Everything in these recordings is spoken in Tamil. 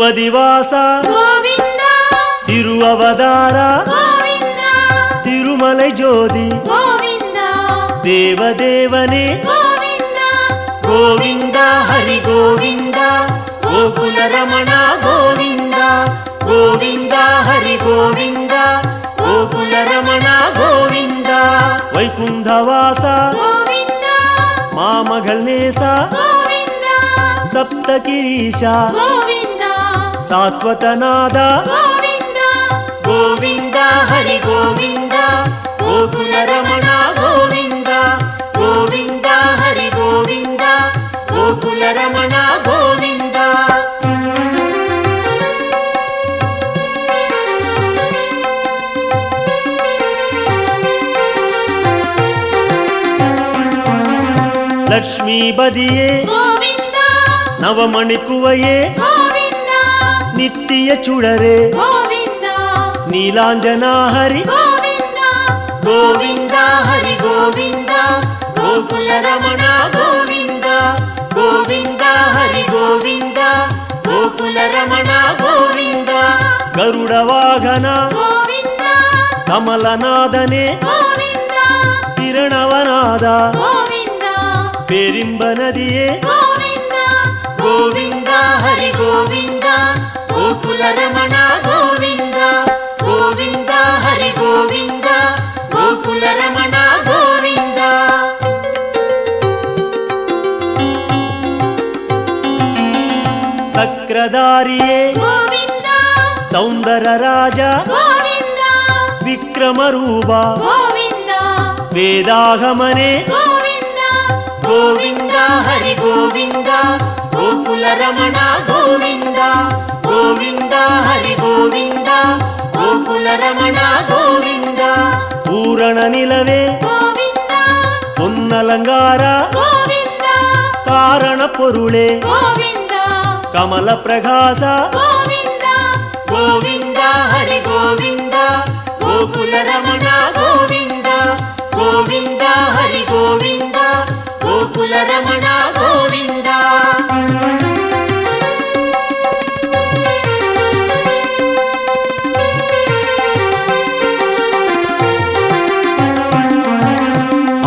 ತಿರುಪದಿವಾಸ ಗೋವಿಂದ ತಿರುವವತಾರ ಗೋವಿಂದ ತಿರುಮಲೈ ಜ್ಯೋತಿ ಗೋವಿಂದ ದೇವದೇವನೇ ಗೋವಿಂದ ಗೋವಿಂದ ಹರಿ ಗೋವಿಂದ ಗೋಕುಲ ರಮಣ ಗೋವಿಂದ ಗೋವಿಂದ ಹರಿ ಗೋವಿಂದ ಗೋಕುಲ ರಮಣ ಗೋವಿಂದ ವೈಕುಂಠವಾಸ ಗೋವಿಂದ ಮಾಮಗಳ್ ನೇಸ ಗೋವಿಂದ ಸಪ್ತಗಿರೀಶ ಗೋವಿಂದ ಶಾಶ್ವತನಾದ ಗೋವಿಂದ ಗೋವಿಂದ ಹರಿ ಗೋವಿಂದ ಗೋಕುಲ ರಮಣ ಗೋವಿಂದ ಗೋವಿಂದ ಹರಿ ಗೋವಿಂದ ಗೋಕುಲ ರಮಣ ಗೋವಿಂದ ಲಕ್ಷ್ಮೀ ಬದಿಯೇ ಗೋವಿಂದ ನವಮಣಿಕುವಯೇ ಗೋವಿಂದ ನಿತ್ಯ ಚುಡರೆ ಗೋವಿಂದ ನೀಲಾಂಜನ ಹರಿ ಗೋವಿಂದ ಗೋವಿಂದ ಹರಿ ಗೋವಿಂದ ಗೋಕುಲ ರಮಣ ಗೋವಿಂದ ಗೋವಿಂದ ಹರಿ ಗೋವಿಂದ ಗೋಕುಲ ರಮಣ ಗೋವಿಂದ ಗರುಡ ವಾಹನ ಗೋವಿಂದ ಕಮಲನಾದನೆ ಗೋವಿಂದ ಕಿರಣವನಾದ ಗೋವಿಂದ ಪೇರಿಂಬ ನದಿಯೇ ಗೋವಿಂದ ಗೋವಿಂದ ಹರಿ ಗೋವಿಂದ ಗೋಕುಲ ರಮಣ ಗೋವಿಂದ ಗೋವಿಂದ ಹರಿ ಗೋವಿಂದ ಗೋಕುಲ ರಮಣ ಗೋವಿಂದ ಸಕ್ರಧಾರಿಯೇ ಗೋವಿಂದ ಸೌಂದರ ರಾಜ ಗೋವಿಂದ ವಿಕ್ರಮ ರೂಪ ಗೋವಿಂದ ವೇದಾಗಮನೆ ಗೋವಿಂದ ಗೋವಿಂದ ಹರಿ ಗೋವಿಂದ ಗೋಕುಲ ರಮಣ ಗೋವಿಂದ ಗೋವಿಂದ ಹರಿ ಗೋವಿಂದ ಗೋಕುಲ ರಮಣ ಗೋವಿಂದ ಪೂರಣ ನಿಲವೇ ಗೋವಿಂದ ಹೊನ್ನಲಂಗಾರ ಗೋವಿಂದ ಕಾರಣ ಪೊರುಳೆ ಗೋವಿಂದ ಕಮಲ ಪ್ರಕಾಶ ಗೋವಿಂದ ಗೋವಿಂದ ಹರಿ ಗೋವಿಂದ ಗೋಕುಲ ರಮಣ ಗೋವಿಂದ ಗೋವಿಂದ ಹರಿ ಗೋವಿಂದ ಗೋಕುಲ ರಮಣ ಗೋವಿಂದ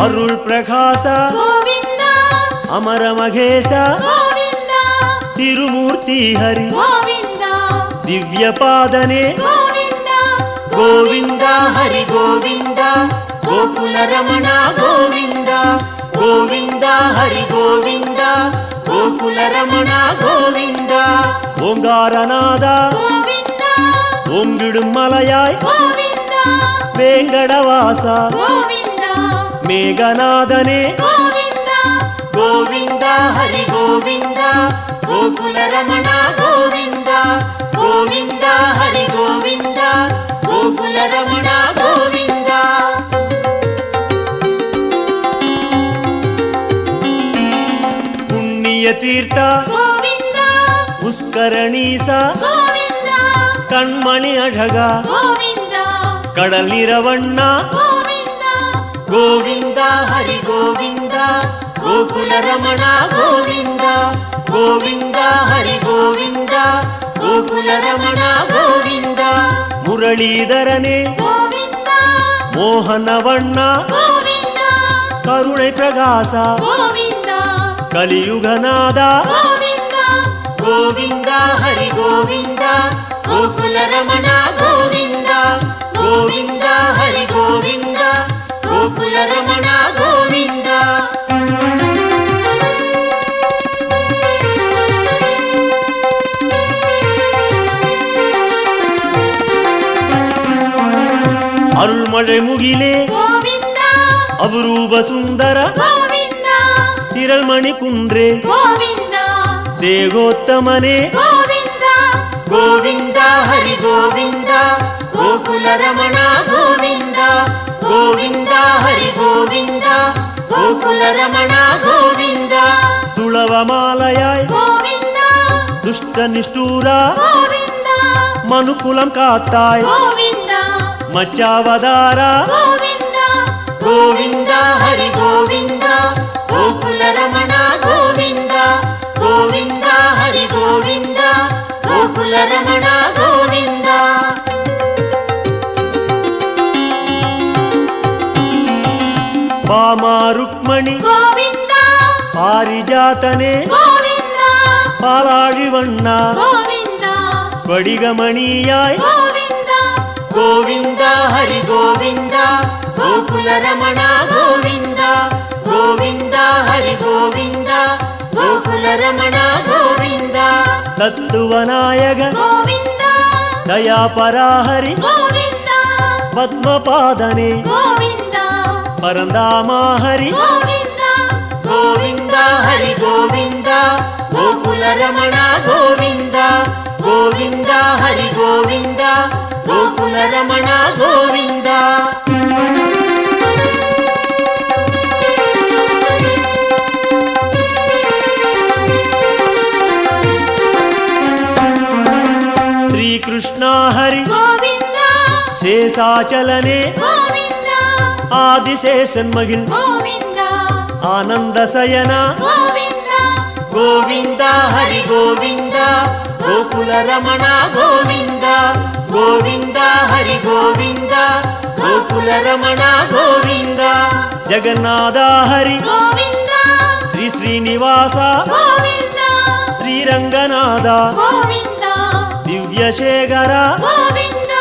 ಅರುಳ್ ಪ್ರಕಾಶ ಗೋವಿಂದ ಅಮರ ಮಹೇಶ ಗೋವಿಂದ ತಿರುಮೂರ್ತಿ ಹರಿ ಗೋವಿಂದ ದಿವ್ಯ ಪಾದನೆ ಗೋವಿಂದ ಗೋವಿಂದ ಹರಿ ಗೋವಿಂದ ಗೋಕುಲ ರಮಣ ಗೋವಿಂದ ಗೋವಿಂದ ಹರಿ ಗೋವಿಂದ ಗೋಕುಲ ರಮಣ ಗೋವಿಂದ ಓಂಗಾರನಾದ ಗೋವಿಂದ ಓಂ ಬಿಡುಮಲಯಾಯ್ ಗೋವಿಂದ ವೇಂಗಡವಾಸ ಗೋವಿಂದ ಮೇಘನಾದನೆ ಗೋವಿಂದ ಗೋವಿಂದ ಹರಿ ಗೋವಿಂದ ಗೋಕುಲ ರಮಣ ಗೋವಿಂದ ಗೋವಿಂದ ಹರಿ ಗೋವಿಂದ ಗೋಕುಲ ರಮಣ ಗೋವಿಂದ ಪುಣ್ಯ ತೀರ್ಥ ಗೋವಿಂದ ಪುಷ್ಕರಣೀಸ ಗೋವಿಂದ ಕಣ್ಮಣಿ ಅಢಗ ಗೋವಿಂದ ಕಡಲಿರವಣ್ಣ ಗೋವಿಂದ ಗೋವಿಂದ ಹರಿ ಗೋವಿಂದ ಗೋಕುಲ ರಮಣ ಗೋವಿಂದ ಗೋವಿಂದ ಹರಿ ಗೋವಿಂದ ಗೋಕುಲ ರಮಣ ಗೋವಿಂದ ಮುರಳೀಧರನೇ ಗೋವಿಂದ ಮೋಹನವಣ್ಣ ಗೋವಿಂದ ಕರುಣೆ ಪ್ರಕಾಶ ಗೋವಿಂದ ಕಲಿಯುಗನಾದ ಗೋವಿಂದ ಗೋವಿಂದ ಹರಿ ಗೋವಿಂದ ಗೋಕುಲ ರಮಣ ಗೋವಿಂದ ಗೋವಿಂದ ಹರಿ ಗೋವಿಂದ ಗೋಕುಲ ರಮಣ ಗೋವಿಂದ ಅರುಳ್ಮಳೆ ಮುಗಿಲೆ ಗೋವಿಂದ ಅಪರೂಪ ಸುಂದರ ಗೋವಿಂದ ತಿರಳ್ಮಣಿ ಕುಂಡ್ರೆ ಗೋವಿಂದ ದೇಗೋತ್ತಮನೆ ಗೋವಿಂದ ಗೋವಿಂದ ಹರಿ ಗೋವಿಂದ ಗೋಕುಲ ರಮಣ ಗೋವಿಂದ ಗೋವಿಂದ ಹರಿ ಗೋವಿಂದ ಗೋಕುಲ ರಮಣ ಗೋವಿಂದ ತುಳವ ಮಾಲಯಾಯ್ ಗೋವಿಂದ ದುಷ್ಟ ನಿಷ್ಠೂರ ಗೋವಿಂದ ಮನುಕುಲಂ ಕಾತ್ತಾಯ್ ಗೋವಿಂದ ಮಚ್ಚಾವದಾರ ಗೋವಿಂದ ಗೋವಿಂದ ಹರಿ ಗೋವಿಂದ ಗೋಕುಲ ರಮಣ ಗೋವಿಂದ ಗೋವಿಂದ ಹರಿ ಗೋವಿಂದ ಗೋಕುಲ ಗೋಕುಲ ರಮಣ ಗೋವಿಂದ. ಭಾಮ ರುಕ್ಮಣಿ ಗೋವಿಂದ ಪಾರಿಜಾತನೆ ಗೋವಿಂದ ಪಾಲಾழிವಣ್ಣ ಗೋವಿಂದ ಸ್ಫಟಿಗಮಣಿಯಾಯ್ ಗೋವಿಂದ ಗೋವಿಂದ ಹರಿ ಗೋವಿಂದ ಗೋಕುಲ ರಮಣ ಗೋವಿಂದ ಗೋವಿಂದ ಹರಿ ಗೋವಿಂದ ಗೋಕುಲ ರಮಣ ಗೋವಿಂದ ತತ್ವನಾಯಕ ಗೋವಿಂದ ದಯಾಪರಾಹರಿ ಗೋವಿಂದ ಪದ್ಮಪಾದನೆ ಗೋವಿಂದ ಪರಂದಾಮ ಹರಿ ಗೋವಿಂದ ಗೋವಿಂದ ಹರಿ ಗೋವಿಂದ ಗೋಕುಲ ರಮಣ ಗೋವಿಂದ ಗೋವಿಂದ ಹರಿ ಗೋವಿಂದ ಗೋಕುಲ ರಮಣ ಗೋವಿಂದ. ಶ್ರೀಕೃಷ್ಣ ಹರಿ ಗೋವಿಂದ ಶೇಷಾಚಲನೆ ಗೋವಿಂದ ಆದಿಶೇಷನ್ಮಗಿಲ್ ಗೋವಿಂದ ಆನಂದ ಸಯನ ಗೋವಿಂದ ಗೋವಿಂದ ಹರಿ ಗೋವಿಂದ ಗೋಕುಲ ರಮಣ ಗೋವಿಂದ ಗೋವಿಂದ ಹರಿ ಗೋವಿಂದ ಗೋಕುಲ ರಮಣ ಗೋವಿಂದ ಜಗನ್ನಾಥ ಹರಿ ಗೋವಿಂದ ಶ್ರೀ ಶ್ರೀನಿವಾಸ ಗೋವಿಂದ ಶ್ರೀರಂಗನಾಥ ಗೋವಿಂದ ದಿವ್ಯಶೇಖರ ಗೋವಿಂದ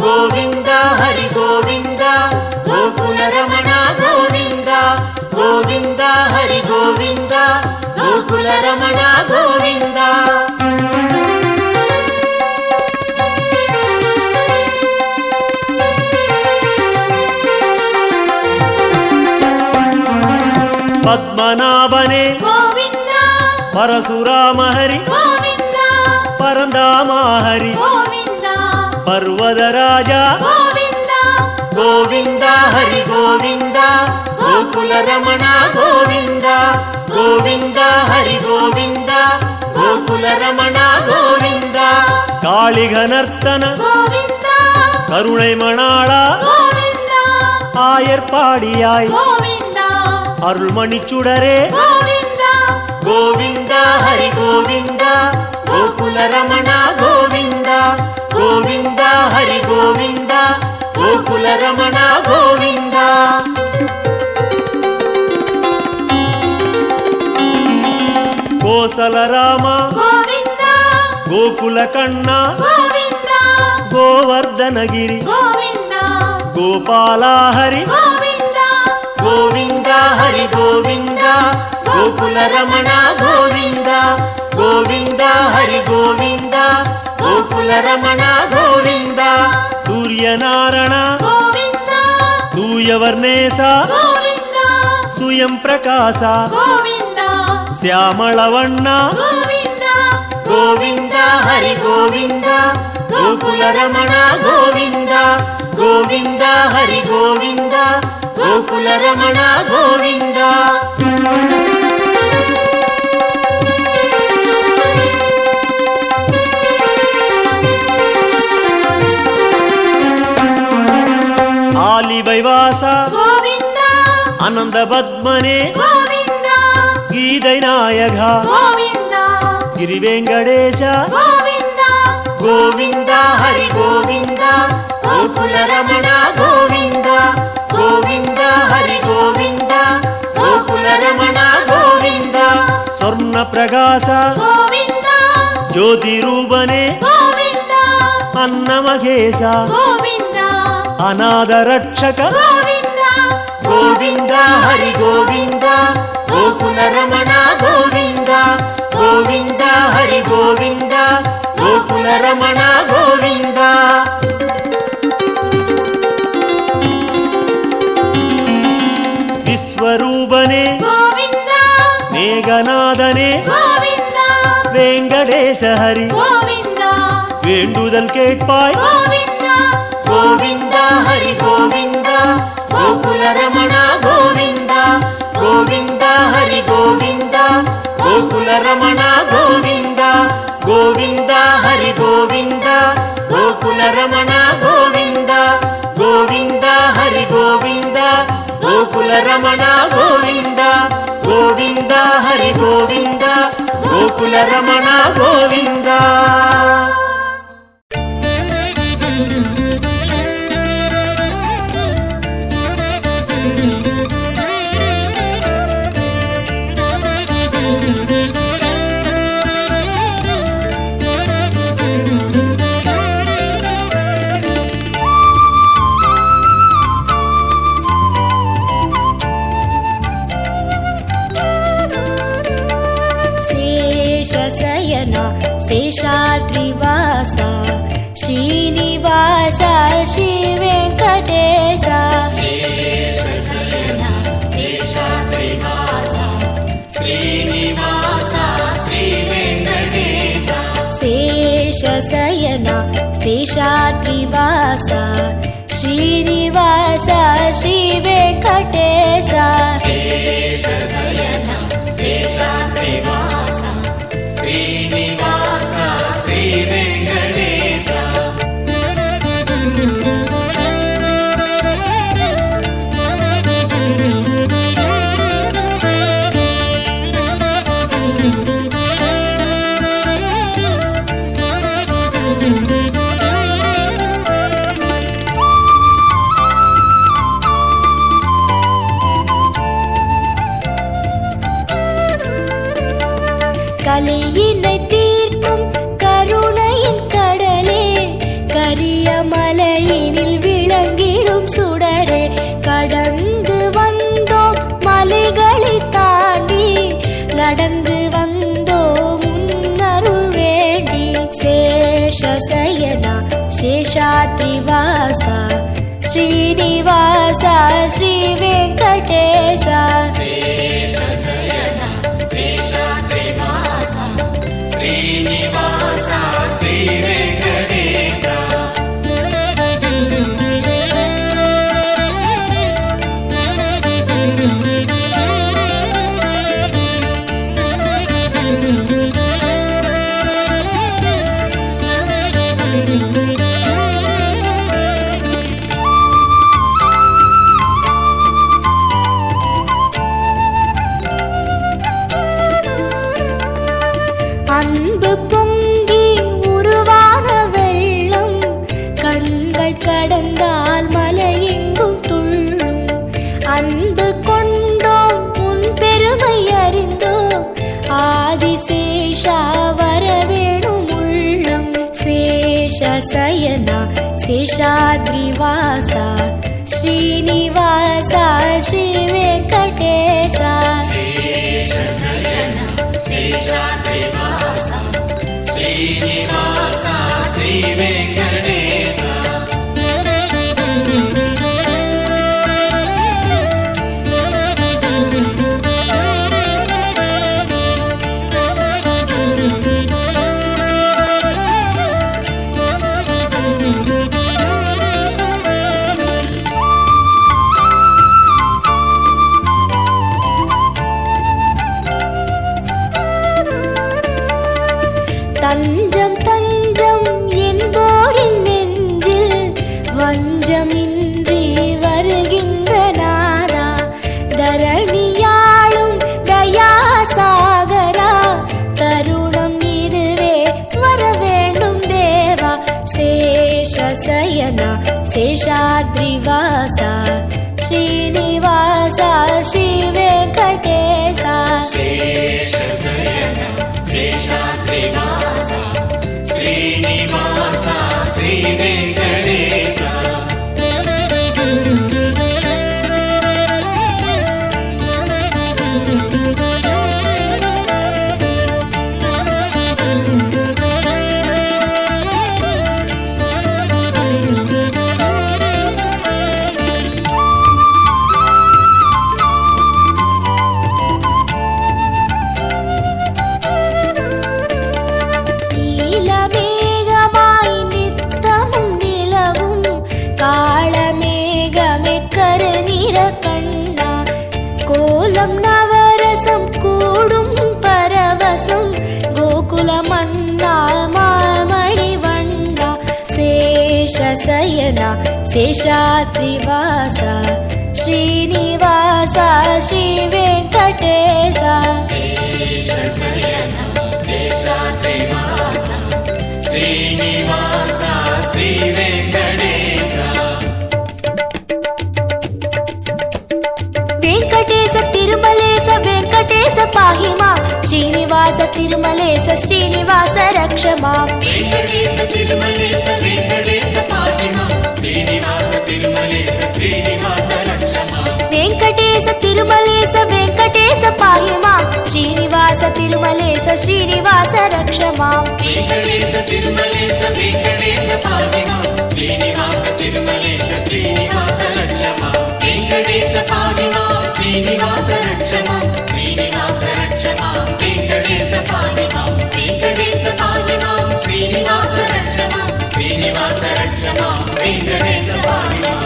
ಗೋವಿಂದ ಹರಿ ಗೋವಿಂದ ಗೋಕುಲ ರಮಣ ಗೋವಿಂದ ಗೋವಿಂದ ಹರಿ ಗೋವಿಂದ ಗೋಕುಲ ರಮಣ ಗೋವಿಂದ. ಪದ್ಮನಾಭನೆ ಗೋವಿಂದ ಪರಶುರಾಮ ಹರಿ ಗೋವಿಂದ ಪರಂದಾಮ ಹರಿ ಗೋವಿಂದ ಪರ್ವದ ರಾಜ ಗೋವಿಂದ ಗೋವಿಂದ ಹರಿ ಗೋವಿಂದ ಗೋಕುಲ ರಮಣ ಗೋವಿಂದ ಗೋವಿಂದ ಹರಿ ಗೋವಿಂದ ಗೋಕುಲ ರಮಣ ಗೋವಿಂದ ಕಾಳಿಗನರ್ತನ ಗೋವಿಂದ கருணை மணாளா கோவிந்தா ஆயர்பாடியாய் கோவிந்தா அருள்மணிச்சுடரே கோவிந்தா கோவிந்தா ஹரி கோவிந்தா கோகுல ரமணா கோவிந்தா கோவிந்தா ஹரி கோவிந்தா கோகுல ரமணா கோவிந்தா. கோசல ராமா கோவிந்தா கோகுல கண்ணா கோவிந்தா கோவர்தனகிரி கோவிந்தா கோபாலா ஹரி கோவிந்தா கோவிந்தா ஹரி கோவிந்தா கோகுல ரமணா கோவிந்தா கோவிந்தா ஹரி கோவிந்தா கோகுல ரமணா கோவிந்தா. சூரியநாராயண கோவிந்தா தூயவர்ணேச கோவிந்தா சுயம் பிரகாச கோவிந்தா ಶ್ಯಾಮಳವಣ್ಣ கோவிந்தா ಗೋವಿಂದ ಹರಿ ಗೋವಿಂದ ಗೋಕುಲ ರಮಣ ಗೋವಿಂದ ಗೋವಿಂದ ಹರಿ ಗೋವಿಂದ ಗೋಕುಲ ರಮಣ ಗೋವಿಂದ. ಆಲಿವೈವಾಸ கோவிந்தா ಆನಂದ ಪದ್ಮನೆ கோவிந்தா ಗೀதை ನಾಯಕ கோவிந்தா ಗಿರಿವೆಂಕಟೇಶ கோவிந்தா ಗೋವಿಂದ ಹರಿ ಗೋವಿಂದ ಗೋಕುಲ ರಮಣ ಗೋವಿಂದ ಗೋವಿಂದ ಹರಿ ಗೋವಿಂದ ಗೋಕುಲ ರಮಣ ಗೋವಿಂದ. ಸ್ವರ್ಣ ಪ್ರಕಾಶ கோவிந்தா ಜ್ಯೋತಿ ರೂಪನೆ கோவிந்தா ಅನ್ನಮಘೇಶ கோவிந்தா ಅನಾಥ ರಕ್ಷಕ கோவிந்தா ಗೋವಿಂದ ಹರಿ ಗೋವಿಂದ ಗೋಕುಲ ರಮಣ ಗೋವಿಂದ ಗೋವಿಂದ ಹರಿ ಗೋವಿಂದ ಗೋಕುಲ ರಮಣ ಗೋವಿಂದ. ವಿಶ್ವರೂಪನೆ கோவிந்தா ಮೇಘನಾದನೆ கோவிந்தா ವೆಂಕಟೇಶ ಹರಿ கோவிந்தா வேண்டுதல் கேட்பாய் கோவிந்தா ಗೋವಿಂದ ಹರಿ ಗೋವಿಂದ ಗೋಕುಲ ರಮಣ ಗೋವಿಂದ ಗೋವಿಂದ ಹರಿ ಗೋವಿಂದ ಗೋಕುಲ ರಮಣ ಗೋವಿಂದ ಗೋವಿಂದ ಹರಿ ಗೋವಿಂದ ಗೋಕುಲ ರಮಣ ಗೋವಿಂದ ಗೋವಿಂದ ಹರಿ ಗೋವಿಂದ ಗೋಕುಲ ರಮಣ ಗೋವಿಂದ ಗೋವಿಂದ ಹರಿ ಗೋವಿಂದ ಗೋಕುಲ ರಮಣ ಗೋವಿಂದ. ಶಯನ ಶೇಷಾದ್ರಿವಾಸ ಶ್ರೀನಿವಾಸ ಶ್ರೀ ವೆಂಕಟೇಶ ಶೇಷಶಯನ ಶೇಷಾದ್ರಿವಾಸ ಶ್ರೀನಿವಾಸ ಶ್ರೀ ವೆಂಕಟೇಶ ಶೇಷಶಯನ ಶೇಷಾದ್ರಿವಾಸ ಶ್ರೀನಿವಾಸ ಶ್ರೀ ವೆಂಕಟೇಶ ಶೇಷಶಯನ ಶೇಷಾದ್ರಿವಾಸ ಶ್ರೀನಿವಾಸ ಶ್ರೀ ವೆಂಕಟೇಶ கலியினை தீர்க்கும் கருணையின் கடலே கரிய மலையினில் விளங்கிடும் சுடரே கடந்து வந்தோம் மலைகளை தாண்டி நடந்து வந்தோம் முன்னருள் வேண்டி சேஷசயனா சேஷாத்ரிவாசா ஸ்ரீனிவாசா ஸ்ரீ வெங்கடேசா ಶ್ರೀನಿವಾಸ ಶ್ರೀ ವೆಂಕಟೇಶ அன்பு பொங்கி உருவான வெள்ளம் கண்கள் கடந்தால் மலையெங்கும் துள்ளும் அன்பு கொண்டோம் உன் பெருமை அறிந்தோம் ஆதிசேஷா வரவேணும் உள்ளம் சேஷசயனா சேஷாத்ரிவாசா ஸ்ரீனிவாசா ஸ்ரீ வெங்கடேசா ಶೇಷಶಯನ ಶೇಷಾದ್ರಿವಾಸ ಶ್ರೀನಿವಾಸ ಶ್ರೀ ವೆಂಕಟೇಶ தஞ்சம் தஞ்சம் என்போரின் நெஞ்சில் வஞ்சமின்றி வருகின்ற நாதா தரணியாளும் தயாசாகரா தருணம் இதுவே வர வேண்டும் தேவா சேஷசயனா சேஷாத்ரிவாசா ஸ்ரீனிவாசா ஸ்ரீ வெங்கடேசா ಶೇಷಶಯನ ಶೇಷಾದ್ರಿವಾಸ ಶ್ರೀನಿವಾಸ ಶ್ರೀ ವೆಂಕಟೇಶ நீலமேகமாய் நித்தமும் நிலவும் காளமேகமே கருநிற கண்ணா கோலம் நவரசம் கூடும் பரவசம் கோகுல மன்னா மாமணி வண்ணா சேஷசயனா சேஷாத்ரிவாசா ஸ்ரீனிவாசா ஸ்ரீ வெங்கடேசா ಶೇಷಶಯನ ಶೇಷಾದ್ರಿವಾಸ ಶ್ರೀನಿವಾಸ ಶ್ರೀ ವೆಂಕಟೇಶ తిరుమలేశ శ్రీనివాస రక్ష మాం. వెంకటేశ తిరుమలేశ వెంకటేశ పాహి మాం. శ్రీనివాస తిరుమలేశ శ్రీనివాస రక్ష మాం. వెంకటేశ తిరుమలేశ వెంకటేశ పాహి మాం. శ్రీనివాస తిరుమలేశ శ్రీనివాస రక్ష మాం. వెంకటేశ తిరుమలేశ వెంకటేశ పాహి మాం. శ్రీనివాస తిరుమలేశ శ్రీనివాస రక్ష మాం. వెంకటేశ పాహి మాం. శ్రీనివాస రక్ష మాం. శ్రీనివాస రక్ష మాం. వెంకటేశ పాహి మాం. వెంకటేశ పాహి మాం. శ్రీనివాస రక్ష మాం. శ్రీనివాస రక్ష మాం. వెంకటేశ పాహి మాం.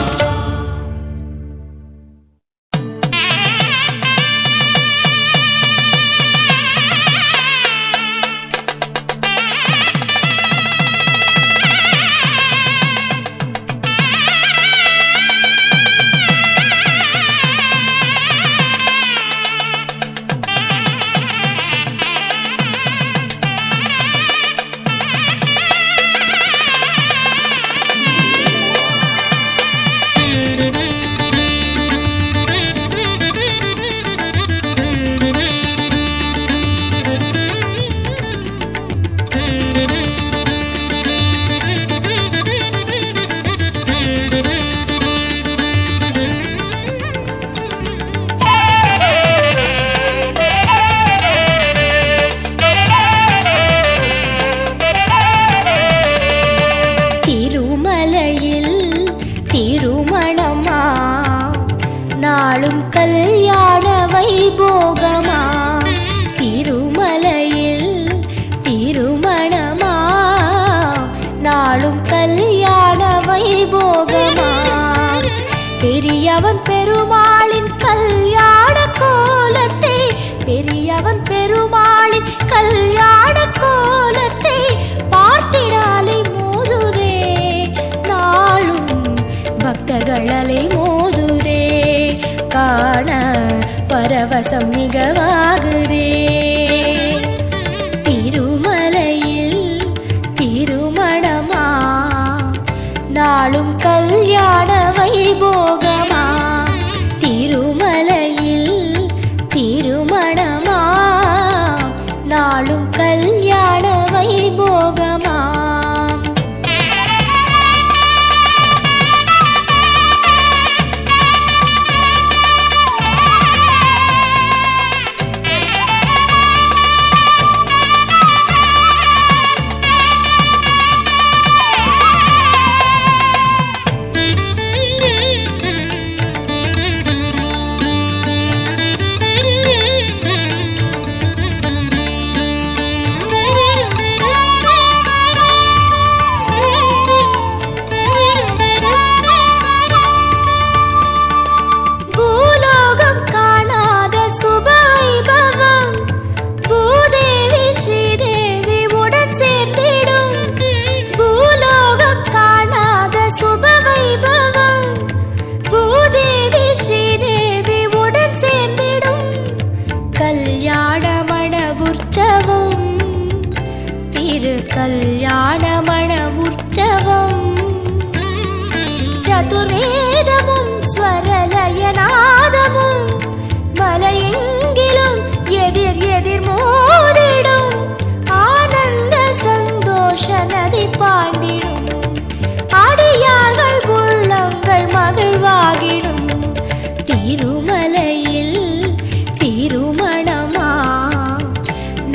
நாளும் கல்யாண வைபோகமா திருமலையில் திருமணமா நாளும் கல்யாண வைபோகமா பெரியவன் பெருமாளின் கல்யாண கோலத்தை பெரியவன் பெருமாளின் கல்யாண கோலத்தை பார்த்திடாலை மோதுதே நாளும் பக்தர்கள் அலை மோதுதே காண பரவசம் மிகவாகுதே திருமலையில் திருமணமா நாளும் கல்யாண வைபோகமா திருமலையில் திருமணமா நாளும் கல்யாண வைபோகமா கல்யாணமண உற்சவம் சதுர்வேதமும் ஸ்வரலயநாதமும் மலையெங்கிலும் எதிர் எதிர் மோதிடும் ஆனந்த சந்தோஷ நதி பாய்ந்திடும் அடியார்கள் உள்ளங்கள் மகிழ்வாகிடும் திருமலையில் திருமணமா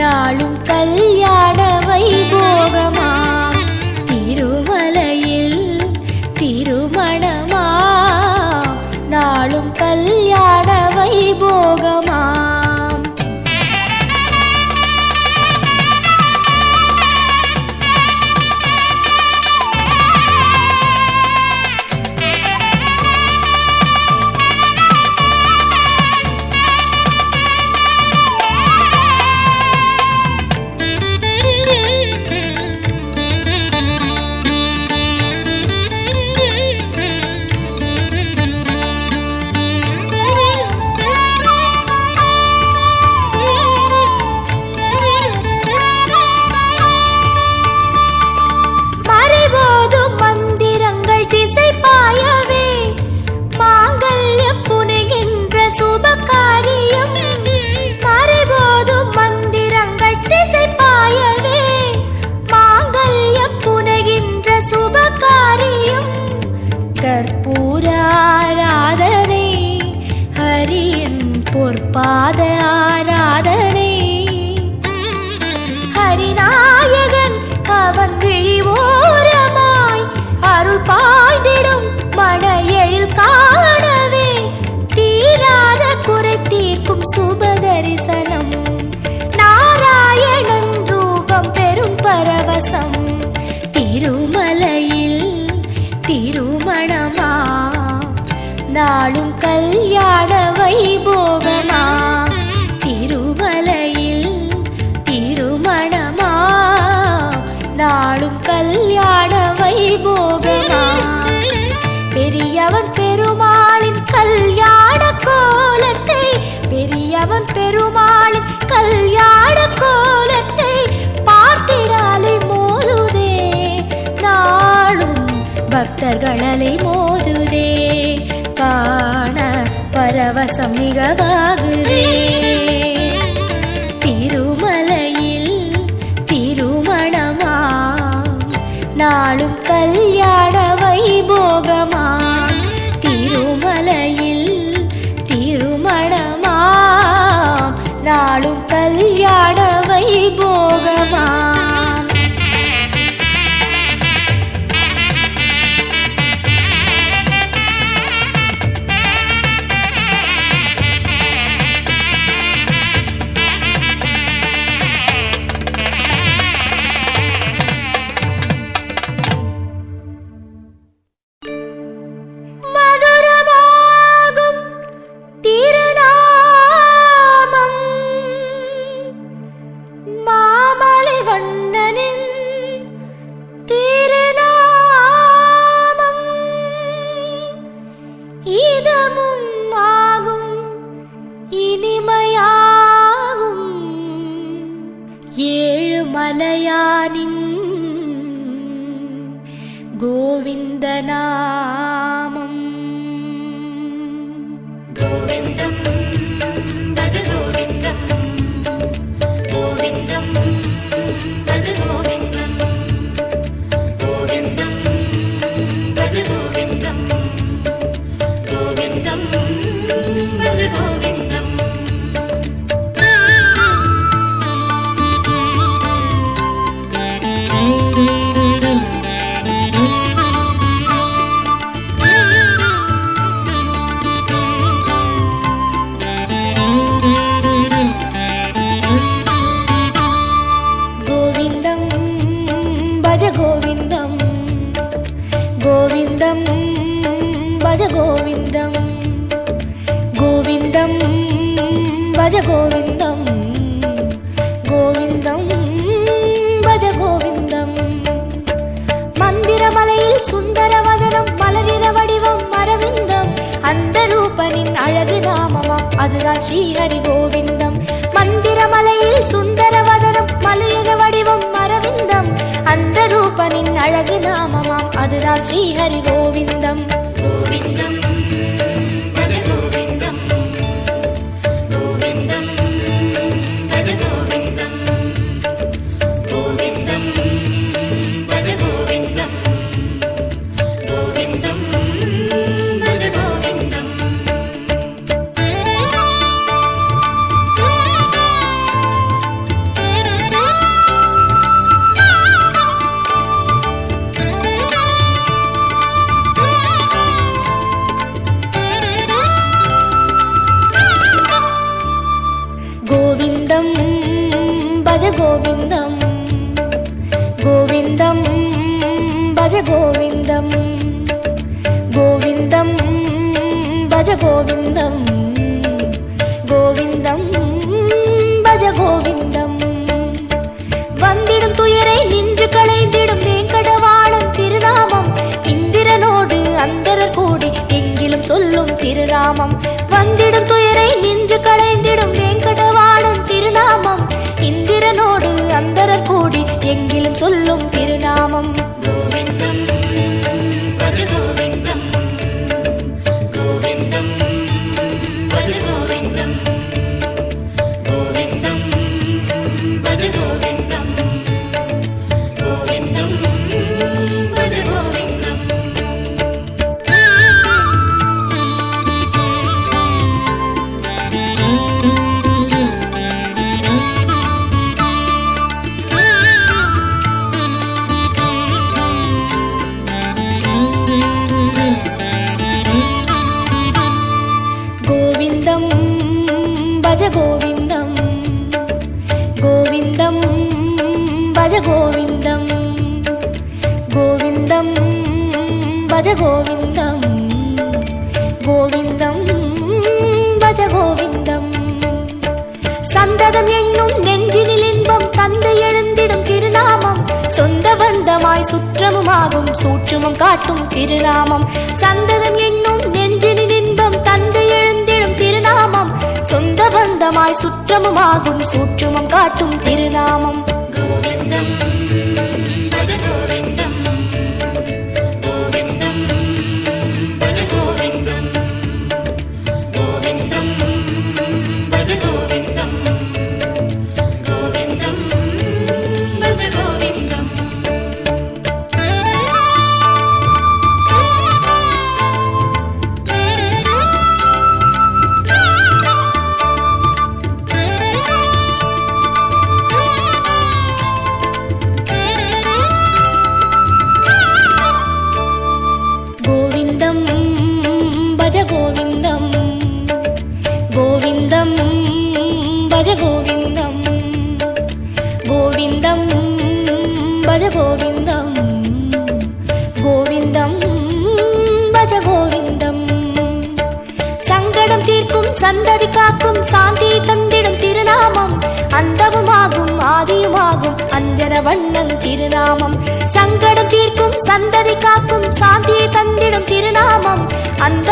நாளும் கல்யாண வைபோகமா திருமலையில் திருமணமா நாளும் கல்யாண வைபோகமா நாளும் கல்யாண வைபோகமா திருமலையில் திருமணமா நாளும் கல்யாண வைபோகமா பெரியவன் பெருமாளின் கல்யாண கோலத்தை பெரியவன் பெருமாளின் கல்யாண கோலத்தை பார்த்திடாலை மோதுதே நாளும் பக்தர்களலை மோதுதே காண பரவசம் மிகவாகுதே திருமலையில் திருமணமா நாளும் கல்யாண வைபோகமா திருமலையில் திருமணமா நாளும் கல்யாண வைபோகமா மலையானின் கோவிந்த நாமம் கோவிந்தம் பஜ கோவிந்தம் கோவிந்தம் பஜ கோவிந்தம் கோவிந்தம் பஜ கோவிந்தம் கோவிந்தம் பஜ கோவிந்தம் கோவிந்தம் கோவிந்தம் பஜ கோவிந்தம் கோவிந்தம் பஜ கோவிந்தம் கோவிந்தம் பஜ கோவிந்தம் மந்திரமலையில் சுந்தரவதனம் மலரின வடிவம் அரவிந்தம் அந்த ரூபனின் அழகு நாமமாம் அதுதான் ஸ்ரீஹரி கோவிந்தம் மந்திரமலையில் சுந்தரவதனம் மலரின வடிவம் அரவிந்தம் அந்த ரூபனின் அழகு நாமமாம் அதுதான் ஸ்ரீஹரி கோவிந்தம் கோவிந்தம் பஜ கோவிந்தம் கோவிந்தம் பஜ கோவிந்தம் கோவிந்தம் பஜ கோவிந்தம் கோவிந்தம் பஜ கோவிந்தம் கோவிந்தம் பஜ கோவிந்தம் கோவிந்தம் பஜ கோவிந்தம் கோவிந்தம் பஜ கோவிந்தம் கோவிந்தம் பஜ கோவிந்தம் வந்திடும் துயரை நின்று களைந்திடும் வேங்கடவாணன் திருநாமம் இந்திரனோடு அந்தரர் கூடி எங்கிலும் சொல்லும் திருநாமம் வந்திடும் துயரை நின்று களைந்திடும் வேங்கடவாணன் திருநாமம் இந்திரனோடு அந்தரர் கூடி எங்கிலும் சொல்லும் திருநாமம் கோவிந்தம் பஜ கோவிந்தம் கோவிந்தம் பஜ கோவிந்தம் கோவிந்தம் பஜ கோவிந்தம் கோவிந்தம் பஜ கோவிந்தம் கோவிந்தம் பஜ கோவிந்தம் கோவிந்தம் பஜ கோவிந்தம் கோவிந்தம் பஜ கோவிந்தம் கோவிந்தம் பஜ கோவிந்தம். சந்ததம் என்னும் நெஞ்சினில் இன்பம் தந்து எழுந்திடும் திருநாமம், சொந்த பந்தமாய் சுற்றமுமாகும் சூற்றுமம் காட்டும் திருநாமம். சந்ததம் என்னும் நெஞ்சினில் இன்பம் தந்து எழுந்திடும் திருநாமம், சொந்த பந்தமாய் சுற்றமுமாகும் சூற்றுமம் காட்டும் திருநாமம். கோவிந்தம் பஜ கோவிந்தம், கோவிந்தம் பஜ கோவிந்தம், கோவிந்தம் பஜ கோவிந்தம், கோவிந்தம் பஜ கோவிந்தம். கோவிந்தம் பஜ கோவிந்தம், கோவிந்தம் பஜ கோவிந்தம், கோவிந்தம் பஜ கோவிந்தம், கோவிந்தம் பஜ கோவிந்தம். சங்கடம் தீர்க்கும் சந்ததி காக்கும் சாந்தி தந்திடும் திருநாமம், அந்தமுமாகும் ஆதியுமாகும் அஞ்சன வண்ணன் திருநாமம். சங்கடம் தீர்க்கும் சந்ததி காக்கும் சாந்தியை தந்திடும் திருநாமம், அந்த